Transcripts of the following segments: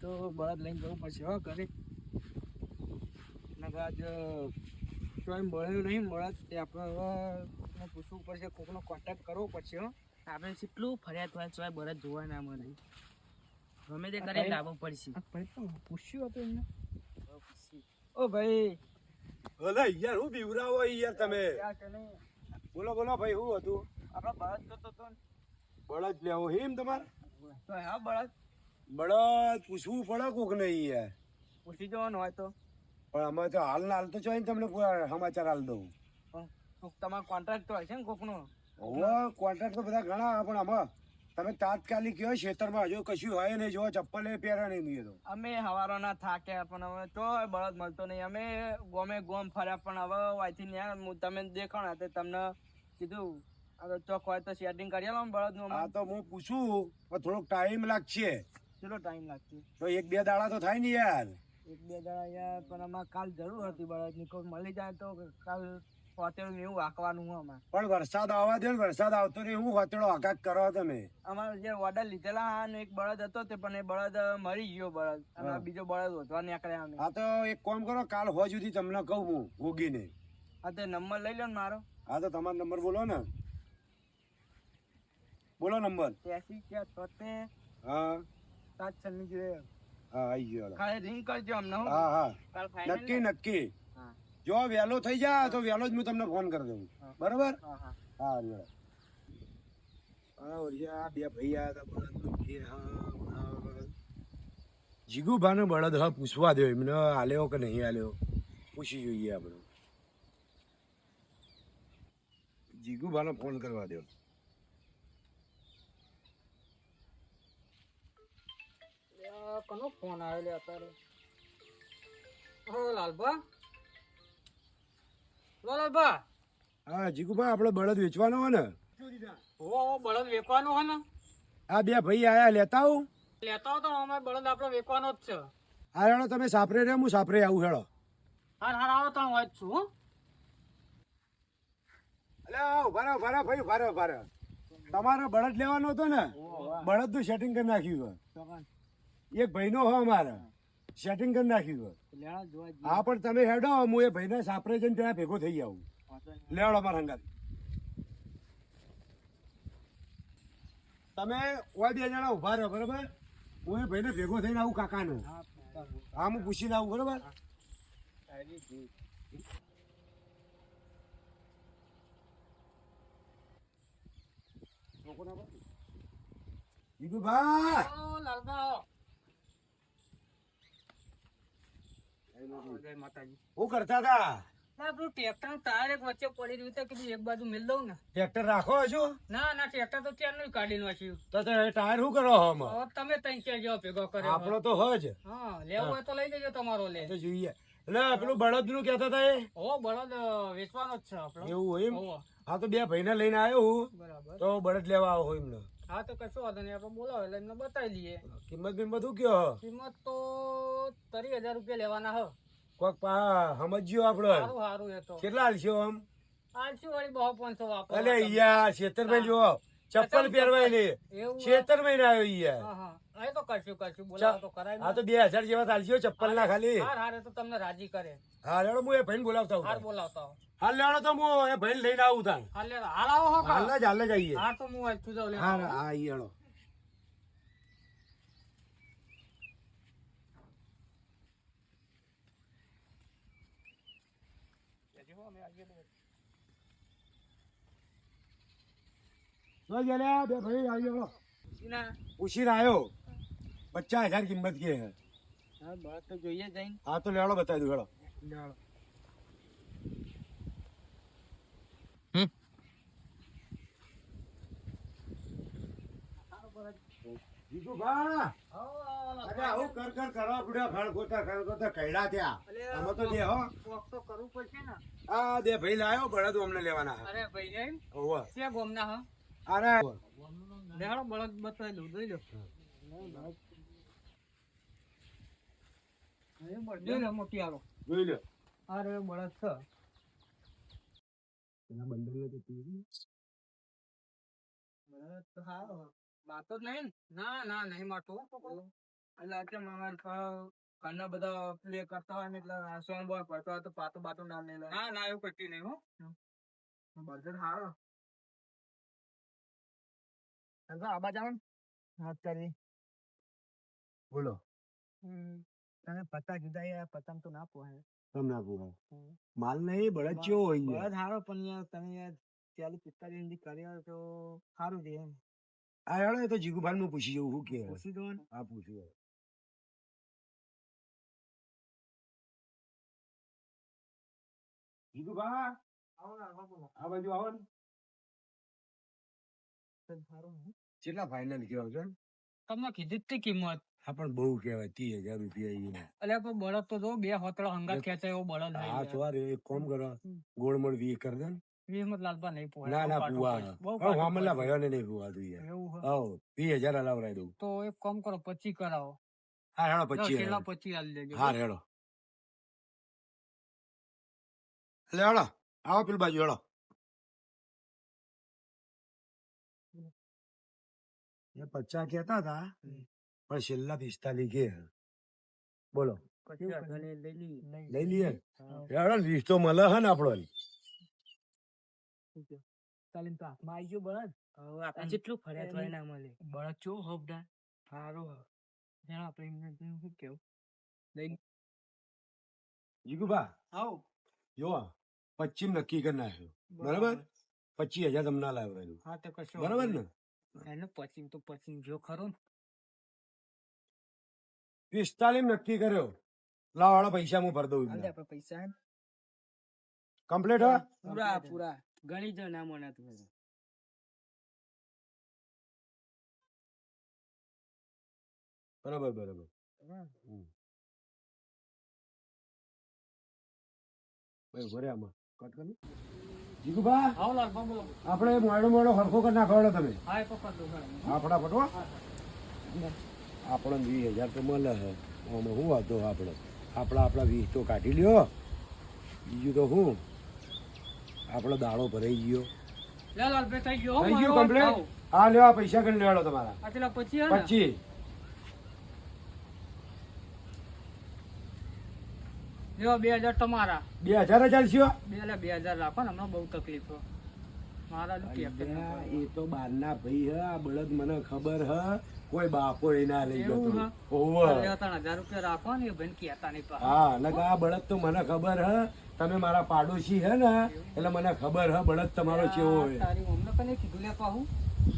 તો બળદ લઈને જવું પડશે હો ઘરે. નકર આજ ચોય મળ્યું નહીં બળદ તે આપણે હવે કોકને પૂછવું પડશે, કોકનો કોન્ટેક્ટ કરવો પડશે હો. આપણે કેટલું ફર્યા તો ચોય બળદ જોવા ના મળે. ગમે તે કરીને લાવવું પડશે. ભાઈ તો પૂછ્યું હતું એમને. ઓ ભાઈ ભલે યાર હું બીવરાવો યાર તમે. બોલો બોલો ભાઈ શું હતું? આપડે બળદ જોતો તો ને. બળદ લેવો હિમ તમારે? તો હા બળદ બળદ પૂછવું પડે કોક નહીં યાર. પૂછી જવાનું હોય તો. પણ અમે તો હાલ ના હાલ તો જોઈને તમને કોઈ સમાચાર હાલ દઉં. કોક તમારો કોન્ટ્રાક્ટ તો હશે ને કોકનો. હવે કોન્ટ્રાક્ટ તો બધા ઘણા પણ આમાં તમે તાત્કાલિક કયો ખેતરમાં હજુ કશું હોય નહીં, જો ચપ્પલ પહેરા નહીં મેં તો. અમે હવારોના થાક્યા પણ હવે તો બળદ મળતો નહીં. અમે ગોમે ગોમ ફર્યા પણ હવે અહીંથી ન્યા તમે દેખાણા તે તમને કીધું હવે ચોક હોય તો સેટિંગ કરી આલો બળદનું. આ તો હું પૂછું પણ થોડોક ટાઈમ લાગશે. કેટલો ટાઈમ લાગશે? તો 1-2 દાડા તો થાય ને યાર. 1-2 દાડા યાર, પણ અમારે કાલ જરૂર હતી બળદની. કોઈ મળી જાય તો કાલ હોતેડું એવું વાંકવાનું હોય અમારે. પણ વરસાદ આવવા દે ને, વરસાદ આવતો નહીં હું હોતેડો આઘાત કરો તમે. અમારે જે ઓર્ડર લીધેલા અને એક બળદ હતો તે પણ એ બળદ મરી ગયો બળદ, અને બીજો બળદ વધવા નીકળ્યા અમે. હા તો એક કામ કરો, કાલ હોય સુધી તમને કહું હું ભોગીને. હા તે નંબર લઈ લો ને મારો. હા તો તમારો નંબર બોલો ને. બોલો નંબર. 83 હા 7 જોઈએ. હા આવી ગયો. ખાલી રિંગ કરજો અમને. હા હા કાલ ફાઇનલ. નક્કી નક્કી. હા જો વહેલો થઈ જાય તો વહેલો જ હું તમને ફોન કરી દઉં. બરોબર? હા હા હા લ્યો. આ બે ભાઈ આયા હતા. જીગુભાનો બળદ હા પૂછવા દો એમને હાલ્યો કે નહીં હાલ્યો પૂછી જોઈએ આપણે. જીગુભાનો ફોન કરવા દો. કોનો ફોન આવેલો અત્યારે? હો લાલબા. લાલબા. હા જીગુભાઈ આપણે બળદ વેચવાનો હોય ને. ઓ બળદ વેચવાનો હોય ને. આ બે ભાઈ આયા લેતા આવું. લેતા હો તો અમારે બળદ આપણે વેચવાનો જ છે. હા હેડો તમે સાપરે રે, હું સાપરે આવું હેડો. હાર હાર આવો તો હું જ છું. અલ્યા ઉભા રહો ભાઈ, ઉભા રહો. તમારે બળદ લેવાનો હતો ને, બળદ નું સેટિંગ કરી નાખ્યું હોય. એક ભાઈ નો હો અમારે સેટિંગ કરી નાખ્યું હોય. હા પણ તમે હેડો, હું એ ભાઈને સાપરે જઈને ત્યાં ભેગો થઈ આવું. લેવડો મારા હંગાત. તમે ઓય 2 જણા ઉભા રહો બરોબર. હું એ ભાઈને ભેગો થઈને આવું કાકાનો. હા હું પૂછીને આવું બરોબર. જીગુભા શું કરતા હતા? આપણું ટ્રેક્ટર ટાયર એક વચ્ચે પડી રહ્યું તો કીધું એક બાજુ મિલ દઉં ને. ટ્રેક્ટર રાખો હજુ? ના ના ટ્રેક્ટર તો ત્યારનું કાઢી નાખ્યું. તો ટાયર શું કરો હમ? હવે તમે ત્રણ ચાર જેવો ભેગો કર્યો. આપણો તો હોય જ. હા લેવું હોય તો લઈ લેજો તમારો. લે તો જોઈએ. એટલે પેલું બળદ નું કેતા હતા એ? ઓ બળદ વેચવાનો જ છે આપણો. એવું હોય એમ? હોવે. હા તો બે ભાઈને લઈને આવ્યો હું. બરાબર. તો બળદ લેવા આવો હોય એમને. હા તો કશું વાંધો નહીં, આપણે બોલાવો એટલે એમને બતાવી લઈએ. કિંમત બિંમત શું કયો? કિંમત તો 30,000 રૂપિયા લેવાના હો. કોક સમજ્યો આપડે. સારું સારું એ તો. કેટલા હાલશો આમ? આલશું વળી 200-500 વાપરો. અલે યાર છેતરભાઈ જો ચપ્પલ પહેરવાય ને એવું? છેતરભાઈ ના આવ્યો યાર. હા હા એ તો કરશું બોલાવો તો કરાય. હા તો 2000 જેવા ચાલશો ચપ્પલ ના ખાલી. હાર હાર એ તો તમને રાજી કરે. હા લેડો હું એ ભાઈને બોલાવતા હાર હું. બોલાવતા હો. હાલ લેડો તો હું એ ભાઈને લઈને આવું તાણ. હાલ લે હાલ આવો હો. હાલ જ આવીએ. હા તો હું આજથી જાઉં લે. હા હા ઈયળો. બે ભાઈ આવ્યો ઉછીને આવ્યો 50,000 કિંમત કે હે. હા બસ તો જોઈએ જઈને. હા તો લેડો બતાવી દઉં હેડો. જીગુભા અરે આવું કર કરવા પડ્યા ફળ ખોટા કઈડા ત્યાં આમાં તો દે હો કોક તો કરવું પડશે ને. આ દે ભાઈ લાયો બળદ અમને લેવાના. અરે ભાઈ એમ ઓવા છે ગોમના હો. અરે લેહાડો બળદ બતાવી દઉં જોઈ લો. જોઈ લો મોટી આવો. જોઈ લો. અરે બળદ છે. એના બંડલ ને તો પીવી બળદ તો હારો માતો જ નહીં ને? ના ના નહીં માતો. એટલે અત્યારે મારા ઘરના બધા પ્લે કરતા હોય ને એટલે સોંગ બોય પડતો હોય તો પાતો બાતો ના લે ના ના એવું કશું નહીં હો. બજેટ સારો આબા જાવ અત્યારે બોલો તમે પત્તા જુદા યાર પતંગ તો ના પોહાય તમને આપું માલ નહીં બળદ ચેવો હોય યાર. બળદ સારો પણ યાર તમે યાર 40-45 ની કરી હોય તો સારું છે એમ આ હેડો એ તો જીગુભાઈ હું પૂછી જવું શું કે પૂછી દો ને. આ પૂછ્યું જીગુભા આવો ને આવો બોલો આ બાજુ આવો ને સારું ને? કેટલા ફાઇનલ કેવા છે તમને કીધી જ તે કિંમત. આ પણ બહુ કહેવાય 30,000 રૂપિયા ઈ. અલ્યા પણ બળદ તો જો બે હોતળા હંગાત ખેંચાય એવો બળદ નહીં હા યાર. સવાર એક કામ કરો ગોળમોળ વી કરી દે ને. વીસમાં લાલબા નહીં પોહાય. ના ના બહુ પુવા કાઢવું પડે. બહુ હવે કાઢવું મામલા પડે. ભાઈઓને નહીં પુવાતું યાર. એવું હે. હવ 20,000 હલાવરાઈ દઉં. તો એક કામ કરો 25 કરાવો. હા હેડો જો 25 છેલ્લા હેડો. 25 આલી દેજો. હા હેડો એટલે હેડો આવો પેલી બાજુ હેડો એ 50 કહેતા હતા પણ છેલ્લા 45 કે બોલો કશું વાંધો નહીં, લઈ લઈએ. લઈ લઈએ હા. હેડો લીસ તો મળે હે ને આપણો તાલીમ તો હાથમાં આવી ગયો બળદ હવે આપણે જેટલું ફર્યા તો ના મળે. બળદ ચો હબડા સારું જાણ આપણે એમને શું કેવું લઈ જીગુભા આવો જો 25 નક્કી કરી નાખ્યો બરાબર 25,000 તમને લાવરાયું હા તો કશું બરાબર વાંધો ને નહીં. એને પછી તો પછી જો ખરો ને. 45 નક્કી કર્યો લાવ વાળા પૈસા હું ભરી દઉં હાલ દે આપણે પૈસા હે. કમ્પ્લીટ હા પૂરા પૂરા ગણી જો ના મને તું. બરાબર બરાબર ભાઈ ભરે આમાં કટ કરી જીગુભા આવો લાલબા બોલો. આપણે મોડો મોડો હરખો કરી નાખવાનો તમે હા એ પકડ દો ઘરે. હા ફટાફટ હો આપણને 20,000 તો મળે હે આમાં શું વાતો આપણે આપણા 20 તો કાઢી લ્યો બીજું તો શું આપણો દાડો ભરાઈ ગયો લે લાલભાઈ થઈ ગયો હો થઈ ગયું મારો. કમ્પ્લીટ આવો. હા લ્યો આ પૈસા ગણી લેવાડો તમારા આ પેલા 25 હે ને? 25 લ્યો 2000 તમારા. 2,000 ચાલશો 2000 રાખો ને હમણાં બહુ તકલીફ છે. મારા જો કેપ્ટન ના એ તો બારના ભાઈ હે આ બળદ મને ખબર હે કોઈ બાપો એના લઈ ગયો એવું તો હે? ઓવે લ્યો તાણ 1000 રૂપિયા રાખો ને એ ભાઈને કહેતા નહીં પાછા. હા નકા આ બળદ તો મને ખબર હે તમે મારા પાડોશી હે ને એટલે મને ખબર હે બળદ તમારો કેવો હોય તારી મમ્મી કને કીધું લે પાહુ.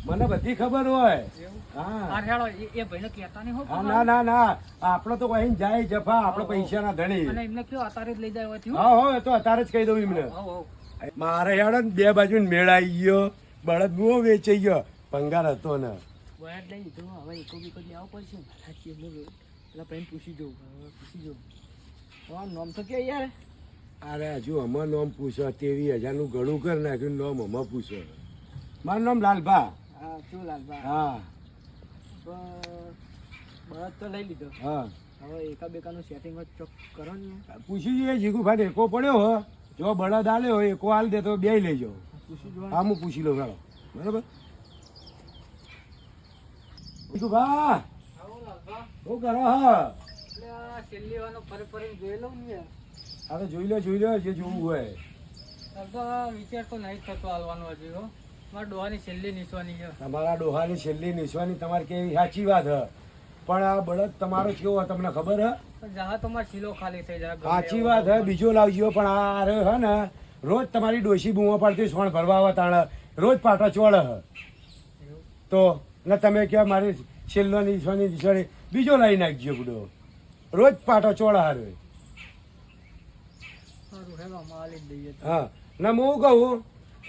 મને બધી ખબર હોય એવું? હા આ હેળો એ ભાઈને કહેતા નહીં હો હા પાછા. ના ના ના આપડે તો કઈ જાય જફા આપડે પૈસા ના ધણી અને એમને કયો અત્યારે જ લઈ જાય હોય થયું. હા હો એ તો અત્યારે જ કહી દઉં એમને હો હો. મારે હેડો ને બે બાજુ મેળ આવી ગયો બળદ બહુ વેચાઈ ગયો ભંગાર હતો ને બળદ લઈ લીધું હવે એકો બીકો લેવો પડશે ને. સાચી એમને પેલા ભાઈને પૂછી જોઉં. હવે પૂછી જોઉં. તમારું નામ તો કે યાર. અરે હજુ અમાર નામ પૂછો 23,000 નું ઘણું કરી નાખ્યું નામ અમાર પૂછો મારું નામ લાલભા હા શું લાલભાઈ. હા બળદ તો લઈ લીધો. હા હવે એકા બેકાનું સેટિંગ ચોક કરો ને. પૂછી જોઈએ જીગુભાઈ એકો પડ્યો હો જો બળદ આલ્યો હોય એકો હાલ દે તો બે લેજો પૂછી જોવાનું. હા હું પૂછી લઉં ચાલો બરાબર જીગુભા આવો લાલભા. શું કરો હા એટલે આ છેલ્લી વાનો ફરી ફરીને જોઈ લઉં ને યાર. આ તો જોઈ લો જે જોવું હોય લાલભા વિચાર તો નહીં થતો હાલવાનો હજી હો. મારા ડોહાની છેલ્લી નિશવાની છે. તમારા ડોહાની છેલ્લી નિશવાની તમારી કેવી સાચી વાત હ પણ આ બળદ તમારો કેવો હોય તમને ખબર હે પણ જહા તમારો શીલો ખાલી થઈ જાય. સાચી વાત હે બીજો લાવજો પણ આ રહ્યો હે ને રોજ તમારી ડોશી બૂમો પાડતી સોણ ભરવા આવે તાણે રોજ પાટા ચોળે હે તો ને તમે કહો મારી છેલ્લો નિશવાની બીજો લાવી નાખજો બુડો રોજ પાટો ચોળા હારે સારું હેલો અમારે આલી જ દઈએ. હા ને હું કહું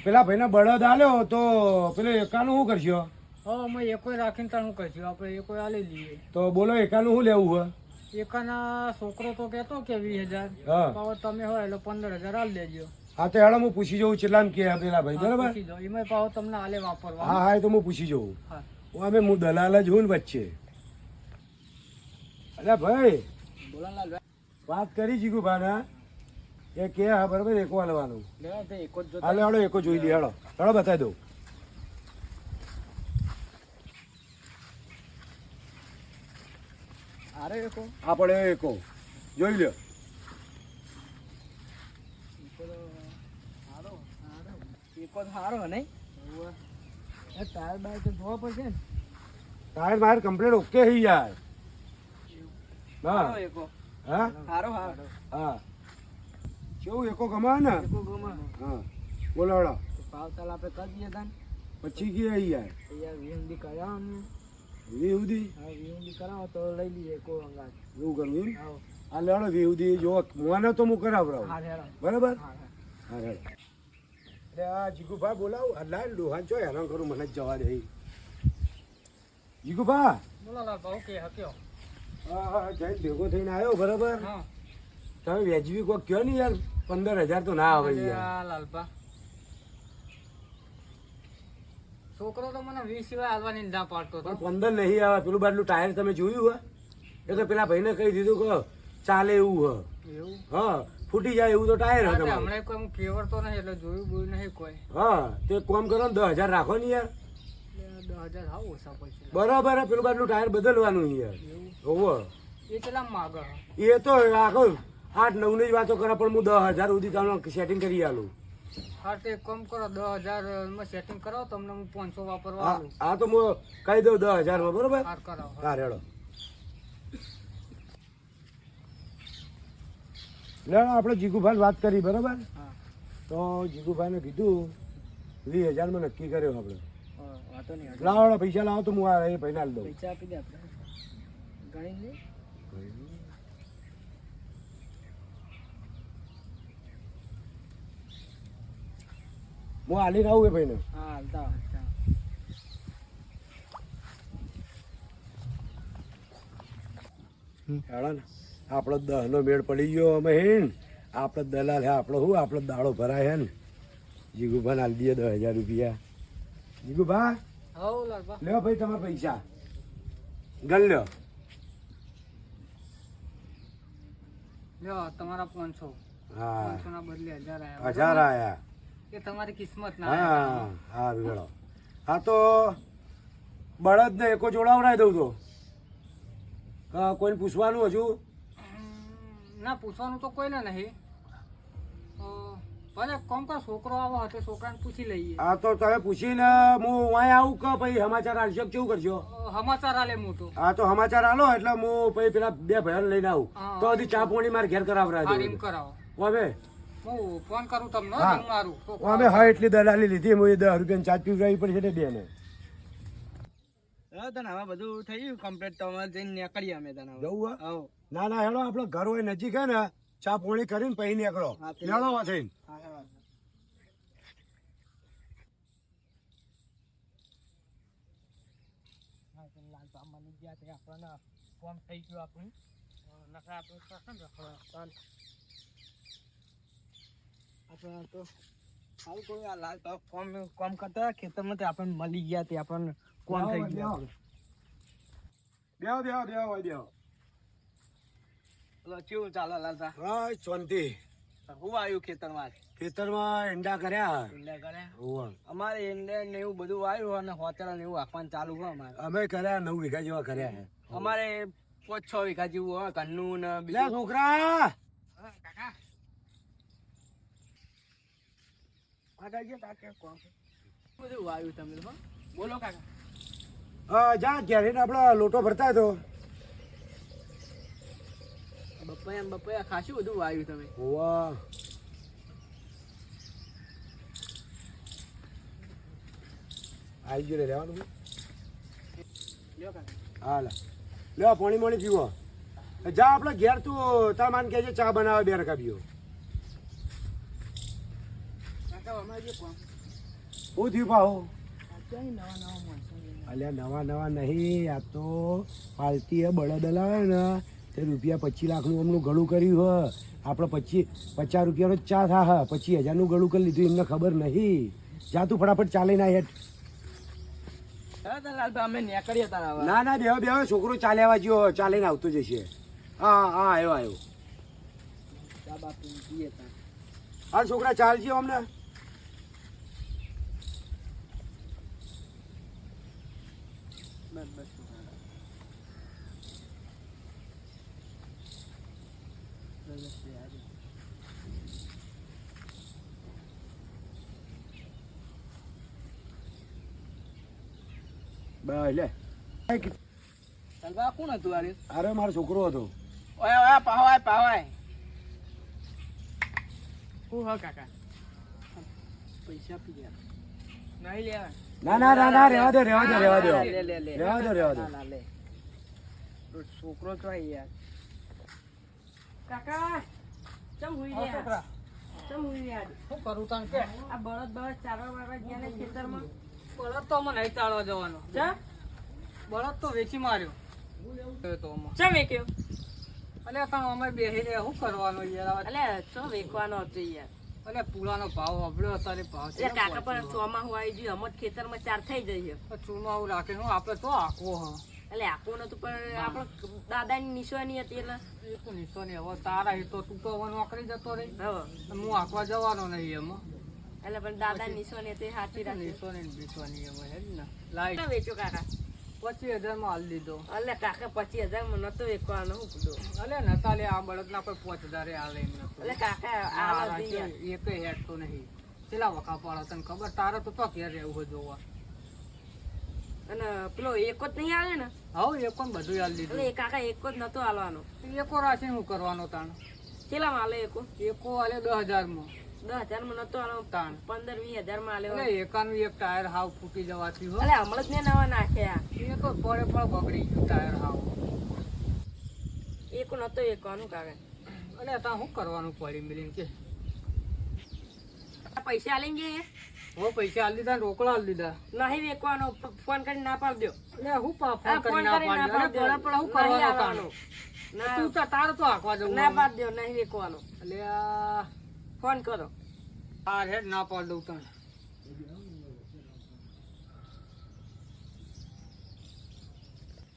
પેલા ભાઈને બળદ આલ્યો તો પેલો એકાનું શું કરશો હવે અમે એકોય રાખીને તાર શું કરશું આપણે એકોય આલી લઈએ. તો બોલો એકાનું શું લેવું હે એકાના છોકરો તો કહેતો કે 20,000. હા પાવર તમે હોય એટલે 15,000 આલી દેજો. હા તો હેડો હું પૂછી જઉં કેટલામ કે પેલા ભાઈ બરાબર પૂછી દો. એમાંય પાવર તમને આલે વાપરવા. હા હા એ તો હું પૂછી જઉં હા. હું દલાલ જ હું ને વચ્ચે અરે ભાઈ બોલો ને લાલભાઈ. વાત કરી જીગુભાના એ કે હા બરાબર એકો હાલવાનું લેવા તો એક જ જોતા. હાલે હાલો એકો જોઈ લે હાલો હાલો બતાવી દઉં હારે એકો આ પડ્યો એકો જોઈ લ્યો. હારો હારો એકો તો સારો નહીં એ ટાયર બાયર તો જોવા પડશે ને. ટાયર બાયર કમ્પ્લીટ ઓકે હી યાર. સારો હા એકો હા સારો સારો હા કેવું એકો ગમાવે ને. એકો ગમા હા બોલો હેડો. ભાવ ચાલ આપણે કરી દઈએ તાન. પછી કે યાર યાર વીંડી કરાવો ને. વિહુદી હા વીંડી કરાવો તો લઈ લઈએ એકો અંગાત. એવું કરવું એમ. આવો આ લેડો વિહુદી જો મોને તો હું કરાવરાવ હા હેડો બરાબર. હા હા હા હેડો. એટલે આ જીગુભા બોલાવ આ લાલ ડોહાન ચો હેરાન કરું મને જ જવા દે. જીગુભા બોલો લાભા ઓકે હક્યો. હા હા જઈને ભેગો થઈને આવ્યો બરાબર. હા તમે વ્યાજબી કોઈ કયો નહીં યાર 15,000 તો ના આવે યાર. લાલબા છોકરો તો મને 20 સિવાય હાલવાની ના પાડતો હતો. પણ 15 નહીં આવે. પેલું બાટલું ટાયર તમે જોયું હે એ તો પેલા ભાઈને કહી દીધું કે ચાલે એવું હે. એવું હા ફૂટી જાય એવું તો ટાયર હે આપણે તમારું. હમણાં કોઈ હું ફેવરતો નહીં એટલે જોયું બોયું નહીં કોઈ. હા તે કોમ કરો ને 10,000 રાખો ને યાર. એટલે 10,000 હાવ ઓછા પૈસા. બરાબર હે. પેલું બાટલું ટાયર બદલવાનું યાર. એવું હોવે એ કેટલા માગ એ તો આખો 8-9 ની જ વાતો કરે પણ હું 10,000 સુધી તમને સેટિંગ કરી આલું. હા તે કમ કરો 10,000 માં સેટિંગ કરાવો તમને હું 500 વાપરવા હા આલું. હા તો હું કહી દઉં 10,000 માં બરોબર. હાર કરાવો હા રેડો લેડો આપણે જીગુભાઈ વાત કરી બરાબર. હા તો જીગુભાઈને કીધું 20,000 માં નક્કી કર્યો આપણે. વાતો નહીં લાવો પૈસા લાવો તો હું આ એ ભાઈને આલી દઉં. પૈસા આપી દે આપણે ગણી લે. હું આલી આવું એ ભાઈને. હા હાલતા હેડો ને આપણો 10 નો મેળ પડી ગયો અમે હિન. આપણે દલાલ હે આપણો શું આપણો દાડો ભરાય હે ને. જીગુભાઈ આલી દઈએ 10,000 રૂપિયા. જીગુભા હવ લાલબા લ્યો ભાઈ તમારા પૈસા ગણ લ્યો. લ્યો તમારા 500 હા 500 ના બદલે 1000 આયા 1000 આયા. એ તમારી કિસ્મત ના હા હા રેડો. હા તો બળદ ને એકો જોડાવડાવી દઉં તો કોઈને પૂછવાનું હજુ. ના પૂછવાનું તો કોઈને નહીં. ભલે કોમ કર છોકરો આવો હતો છોકરાને પૂછી લઈએ. હા તો તમે પૂછીને હું અહીં આવું કે પછી સમાચાર આલશો કેવું કરશો. સમાચાર આલે મોટો. હા તો સમાચાર આલો એટલે હું પછી પેલા 2 ભાઈઓને લઈને આવું. હા. તો હજી ચા પાણી મારે ઘેર કરાવરા હા દે. રીમ કરાવો. હવે હું ફોન કરું તમને હા. રીમ મારું. અમે હા એટલી દલાલી લીધી હું એ 10 રૂપિયાની ચા પીવડાવી પડશે એટલે દે ને. તને હવે બધું થઈ ગયું કમ્પ્લીટ. તો અમે જઈને નીકળીએ અમે તને હવે. જવું હે? હવ. ના ના હેડો આપણો ઘર હોય નજીક હે ને ચા પાણી કરીને પછી નીકળો. હા, તે- હેડો વા થઈને. હા, હા. આપણને ફોન થઈ ગયું આપણું નખા આપણે આપણે તો સારું કોઈ આ લાલ ભાવ કોમ કરતા ખેતરમાં તે આપણને મળી ગયા તે આપણને કોણ થઈ ગયું. બેહો બેહો બેહો હોય બેહો. પેલો કેવું ચાલે લાલતા? હા શાંતિ. હું આવ્યું ખેતરમાં આજ? ખેતરમાં ઈંડા કર્યા. ઈંડા કર્યા? હોવે. અમારે ઈંડા ને એવું બધું આવ્યું અને હોતરા ને એવું આપવાનું ચાલુ હોય અમારે. અમે કર્યા 9 વીઘા જેવા કર્યા છે. અમારે 5-6 વીઘા જેવું હોય ઘરનું ને લે બીજું. છોકરા કાકા આગળ જે કાકા કોમ બધું આવ્યું તમે તો, હો? બોલો કાકા. જા ઘેર આપડે લોટો ભરતા હતો. બપૈયા ખાસું બધું આવ્યું તમે. વાહ આવી ગયું રે રહેવાનું. લ્યો કાકા. હા લે લ્યો પાણી મોણી પીવો. જા આપણે ઘેર તું તાર માન કે ચા બનાવે 2 રકા પીવો. કાકા અમારે જે કોમ શું થયું પાહો? અત્યારે નવા માણસો અલ્યા નવા નહીં આ તો પાલતી હે બળદ લાવે ને તે રૂપિયા 25 લાખનું અમનું ગળું કર્યું હ. આપણે 50 રૂપિયાનો જ ચા થા હા 25,000નું ગળું કરી લીધું એમને ખબર નહીં. જા તું ફટાફટ ચાલી ના હેઠ. હા તો લાલભાઈ અમે નીકળીએ તાર હવે. ના ના બેહો બેહો છોકરો ચાલ્યા ગયો ચાલીને આવતો જશે. હા હા આવ્યો. ચા બા પીએ તાર. હા છોકરા ચાલજે અમને. બસ બસ. બસ લે લાલબા કોણ હતું આરે અરે મારો છોકરો હતો. ઓય ઓય પાવાય પાવાય. હું હા કાકા પૈસા આપી ગયા નહીં લેવા. ના ના ના ના રહેવા દો રહેવા દો રહેવા દો લે લે લે. રહેવા દો રહેવા દો. ના, લે. છોકરો તો આઈ યાર. કાકા ચમ હુઈ હા, રહ્યા છોકરા. ચમ હુઈ રહ્યા શું કરું તાણ કે? આ બળદ ચારવા વાળવા ગયા ને ખેતરમાં બળદ તો અમે નહીં ચાલવા જવાનો. ચા બળદ તો વેચી માર્યો. તો અમે. ચમ વેક્યો અલ્યા તાણ અમે બેહીને શું કરવાનું યાર? અલે ચમ વેકવાનો હતો યાર અલ્યા પૂળાનો ભાવ વાપર્યો અત્યારે ભાવ છે. એટલે કાકા પણ ચોમાં હું આવી ગયું અમત ખેતરમાં ચાર થઈ જઈએ ચૂરમાં આવું રાખે હું આપણે તો આખવો હ. એટલે આખું નતું પણ આપણે દાદાની નિશાની હતી એટલે એ તો નિશાની હવે તારા એ તો તું તો હવે નોકરી જતો રહી. હવે હું આખવા જવાનો નહીં એમાં. એટલે પણ દાદાની નિશાની હતી સાચી રાખી નિશાની ને બિશાની એમાં હે જ ને. લાઈટ ચમ વેચ્યો કાકા 25,000 માં હાલ દીધો. એટલે કાકા 25,000 માં નતો વેકવાનો હું કીધું અલ્યા નતા લે આ બળદના કોઈ 5,000 હાલે એમ નતું. એટલે કાકા આ હતી યાર એકેય હેઠતો નહીં. ચેલા વખા પાડો તને ખબર? તારે તો ઘેર રહેવું હોય જોવા. અને પેલો એકો જ નહીં આવે ને હવે એકો ને બધું હાલ દીધું. એટલે એ કાકા એકો જ નતો હાલવાનો એકો રાખીને શું કરવાનો તાણ? કેટલામાં હાલે એકો એકો હાલે 10,000 માં 10,000 માં નતો હાલવાનો તાણ. 15-20,000 માં હાલ્યો એટલે એકાનું એક ટાયર હાવ ફૂટી જવાથી હો. અલે હમણાં જ મેં નવા નાખ્યા એ તો પડે પણ બગડી ગયું ટાયર હાવ. એક નતો એકવાનું કાકા અલે તા શું કરવાનું પડી મિલીને કે? આ પૈસા આલી ગયા હો પૈસા હાલ દીધા ને રોકડા હાલ દીધા. નહીં વેકવાનો ફોન કરીને ના પાડ દો એટલે હું ફોન આ કરી ના પાડ્યો? અરે પડે પણ શું નહીં કરવાનું તાણ? આવવાનો. ના તું તો તારે તો હાંકવા જવું. ના પાડ દો નહીં વેકવાનો એટલે આ ફોન કરો આ હેડ ના પાડ દઉં તને.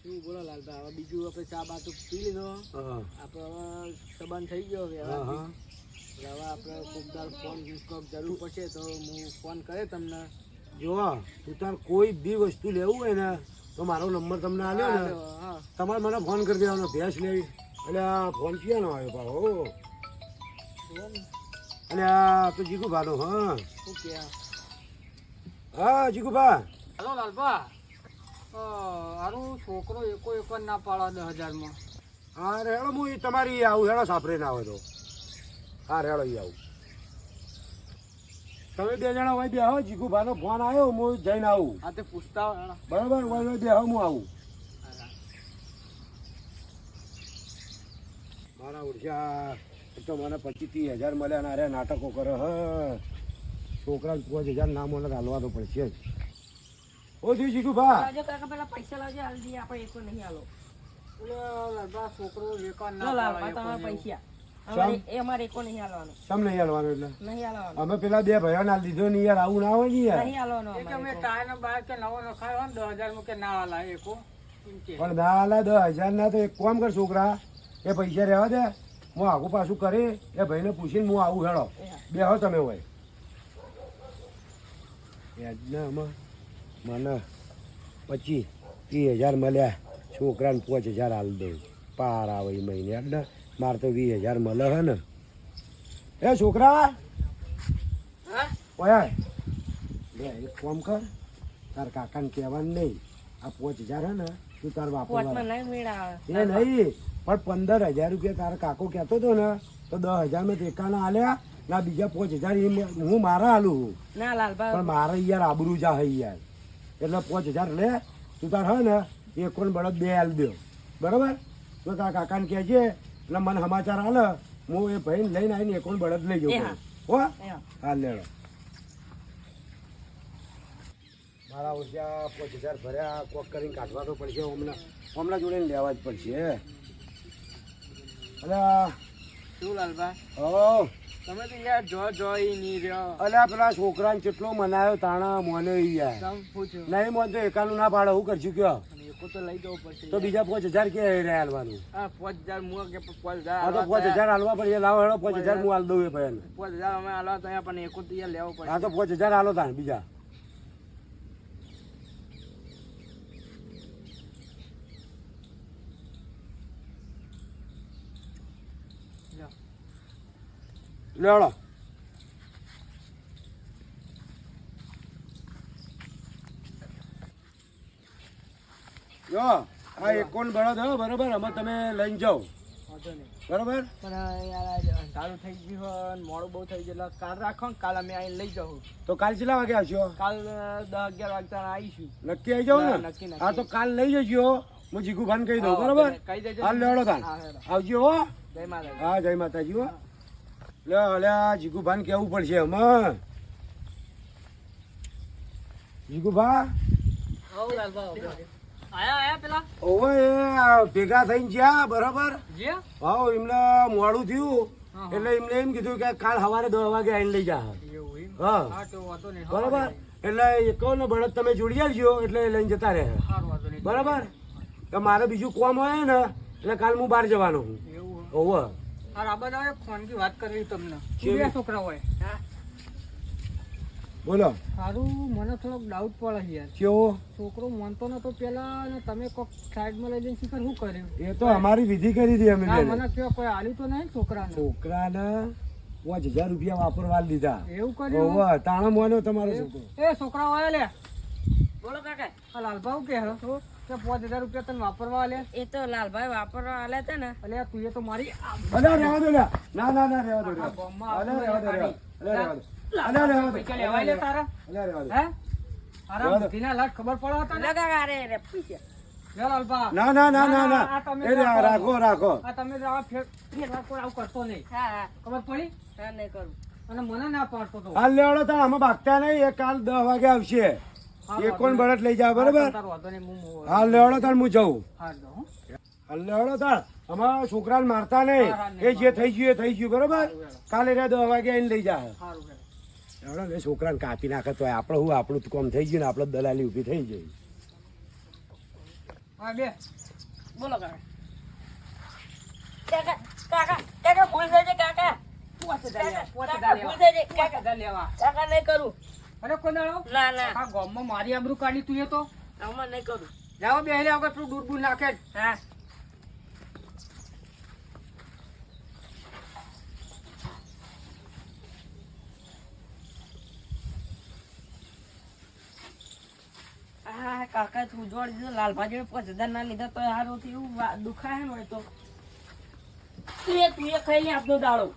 શું બોલો લાલબા હવે બીજું આપણે ચા બા તો પી લીધો હા આપણે હવે સંબંધ થઈ ગયો હવે હા હા હવે આપણે કોકદાર ફોન કોક જરૂર પડશે તો હું ફોન કરે તમને જો તું તાર કોઈ બી વસ્તુ લેવું હોય ને તો મારો નંબર તમને આલ્યો ને હા તમારે મને ફોન કરી દેવાનો ભેંસ લેવી. એટલે આ ફોન ક્યાંનો આવ્યો પાહો? અને આ તો જીગુભાનો. હા શું કે હા જીગુભા. હાલો લાલબા હારું છોકરો એકો એક જ ના પાડો 10,000 માં. હા રેડો હું ઈ તમારી આવું હેડો સાપરે ના આવે તો. હા રેડો ઈ આવું. તમે બે જણા હોય બે આવો. જીગુભાનો ફોન આવ્યો હું જઈને આવું. આ તે પૂછતા હોય બરાબર હોય બે આવો હું આવું. મારા ઉર્જા તો મને 25-30,000 મળ્યા ને અરે નાટકો કરે હ. છોકરા 5,000 ના મને હાલવા તો પડશે જ. ઓ જી જીગુભા. લાવજો કાકા પેલા પૈસા લાવજો હાલ દઈએ આપણે એકો નહીં હાલો એટલે લાલબા છોકરો એકો લો ના લાવ પાડે તમારા એકો ને પૈસા શામ? એ અમારે એકો નહીં હાલવાનો સમ નહીં હાલવાનું એટલે નહીં હાલવાનો અમે પેલા બે ભાઈઓને હાલ દીધો ને યાર આવું ના હોય ને યાર. નહીં હાલવાનો એ કે અમારે મેં એકો. ટાયર ને બાયર કે નવો રખાયો હોય ને 10,000 માં કે ના હાલા એકો એમ કે. પણ ના હાલે 10,000 ના તો એક કામ કર છોકરા એ પૈસા રહેવા દે. હું આગું પાછું કરી એ ભાઈને પૂછીને હું આવું હેડો. બે હો તમે હોય ને આમાં મને 25-30,000 મળ્યા. છોકરાને 5,000 હાલ દઉં પાર આવે એ મહિને એટલે મારે તો 20,000 મળે હે ને. એ છોકરા હા ઓય લે એક કામ કર તાર કાકાને કહેવાનું નહીં. આ 5,000 હે ને તું તાર વાપરવા પોટમાં નહીં મેળા આવે એ નહીં પણ 15,000 રૂપિયા તારા કાકો કહેતો હતો ને તો 10,000 મેં ટેકાના હાલ્યા ના બીજા 5,000 હું મારા હાલું છું. ના લાલબા પણ મારે યાર આબરૂ જા હઈ યાર એટલે 5,000 લે તું તાર હે ને એક કોણ બળદ બે હાલ દો બરાબર. તો તારા કાકાને કહેજે એટલે મને સમાચાર હાલે હું એ ભાઈને લઈને આવીને એક કોણ બળદ લઈ એ જાઉં હા. હો. એ હા. હા લેડો. મારા ઓછા 5,000 ભર્યા કોક કરીને કાઢવા તો પડશે. હમણાં જોડે લેવા જ પડશે. અલ્યા શું લાલબા ઓ તમે તો યાર જો ઈ નહીં રહ્યો. અલ્યા પેલા છોકરાને કેટલો મનાયો તાણા મોને યાર તમ પૂછ્યું નહીં મોન તો એકાનું ના પાડે હું કરશું કયો? અને એકો તો લઈ જવું પડશે તો બીજા 5,000 કે રહ્યા હાલવાનું? હા 5,000 મું કે 5,000 આ તો 5,000 હાલવા પડશે. લાવો હેડો 5,000 હું હાલ દઉં એ ભાઈને. 5,000 અમે હાલવા તો અહીંયા પણ એકો તો યાર લેવો પડશે. આ તો 5,000 હાલો તાણ બીજા. લેવડો. જો આ એકોન બળદ હો બરોબર અમે તમે લઈને જાઓ વાંધો નહીં. બરોબર પણ યાર આજ અંધારું થઈ ગયું હોય ને મોડું બહુ થઈ ગયું એટલે કાલ રાખો ને કાલ અમે આવીને લઈ જાઉં. તો કાલ કેટલા વાગે આવશો કાલ 10-11 વાગતા આવીશું. નક્કી આવી જાવ ને નક્કી. હા તો કાલ લઈ જજો હું જીગુભાન કહી દઉં બરોબર કહી દેજો. હાલ લેવડો તાન હા, હેડો. આવજો હો જય માતાજી. હા જય માતાજી હો લે અલ્યા જીગુભાન કેવું પડશે અમે જીગુભા હઉ લાલબા આયા પેલા ઓવે એ ભેગા થઈને જ્યાં બરોબર જે હા એમને મોડું થયું એટલે એમને એમ કીધું કે કાલ સવારે 10 વાગે આવીને લઈ જા એવું એમ. હા હા તો વાંધો નહીં. બરોબર એટલે એકોને બળદ તમે જોડી આવજો એટલે લઈને જતા રહે સારું વાંધો નહીં. બરાબર તો મારે બીજું કોમ હોય ને એટલે કાલ હું બહાર જવાનો છું એવું ઓવે હા આ બધા ફોનથી વાત કરવી તમને. કેવી? બે છોકરા હોય. બોલો સારું મને થોડોક ડાઉટ પડે છે યાર. કેવો છોકરો માનતો નતો પેલા અને તમે કોક સાઈડમાં લઈ જઈને શીખર શું કર્યું? એ તો અમારી વિધિ કરી હતી અમે ના બેને. મને કયો કોઈ આલ્યું તો નહીં છોકરાને? છોકરાને 5000 રૂપિયા વાપરવા દીધા એવું કર્યું? ઓવે તાણો મોનો તમારો છોકરો એ છોકરા હોય લે બોલો કાકા. આ લાલભાઉ કે હે કે 5000 રૂપિયા તને વાપરવા લે. એ તો લાલભાઈ વાપરવા આલે હતા ને. અલે તું એ તો મારી અલ્યા રહેવા દો લ્યા. ના ના ના રહેવા દો આ રહેવા દો. ગામમાં અલ્યા રહેવા દો રહેવા દો. અલ્યા રહેવા દો. અલ્યા રહેવા દો. પૈસા લેવાય લે તારા અલ્યા રહેવા દો. હે તારા બુદ્ધિના લાટ ખબર પડો હતા ને? લે કાકા અરે પૈસા. લે લાલભા ના ના ના ના આ ના તમે એ રાખો રાખો આ તમે તો આવા ફેરવા કોઈ આવું કરતો નહીં. હા હા ખબર પડી? હા નહીં કરું. અને મને ના પાડતો તો. હાલ લેવડો તાણ અમે ભાગતા નહીં એ કાલ 10 વાગે આવશે એ કોણ બળદ લઈ જાય બરોબર તારો વાંધો નહીં, હું હાલ લેવડો તાણ હું જાઉં હાર દઉં હો. હાલ લેવડો તાણ અમારા છોકરાને મારતા નહીં હા, એ જે થઈ ગયું એ થઈ ગયું બરોબર કાલે રે 10 વાગે આવીને લઈ જાય સારું હેડો. લેવડો એ છોકરાને કાપી નાખે તો આપણે હું આપણું તો કામ થઈ ગયું ને આપણે દલાલી ઊભી થઈ ગઈ હા બે બોલો કાકા. કાકા કાકા કાકા ભૂલ થઈ જાય કાકા. કાકા ભૂલ થઈ જાય કાકા. બધા લેવા કાકા નહીં કરું. અરે કોઈ દાડો ના ના આ ગામમાં મારી આબરૂ કાઢી તું એ તો આમાં નહીં કરું. જાઓ બે હેલે આગળ તું દૂધ બૂધ નાખે જ. હા હા કાકા તું જોડી દીધું લાલભાજી 5000 ના લીધા તો સારું થયું દુખાય ને હોય તો તું એ ખાઈ લે આપનો દાડો.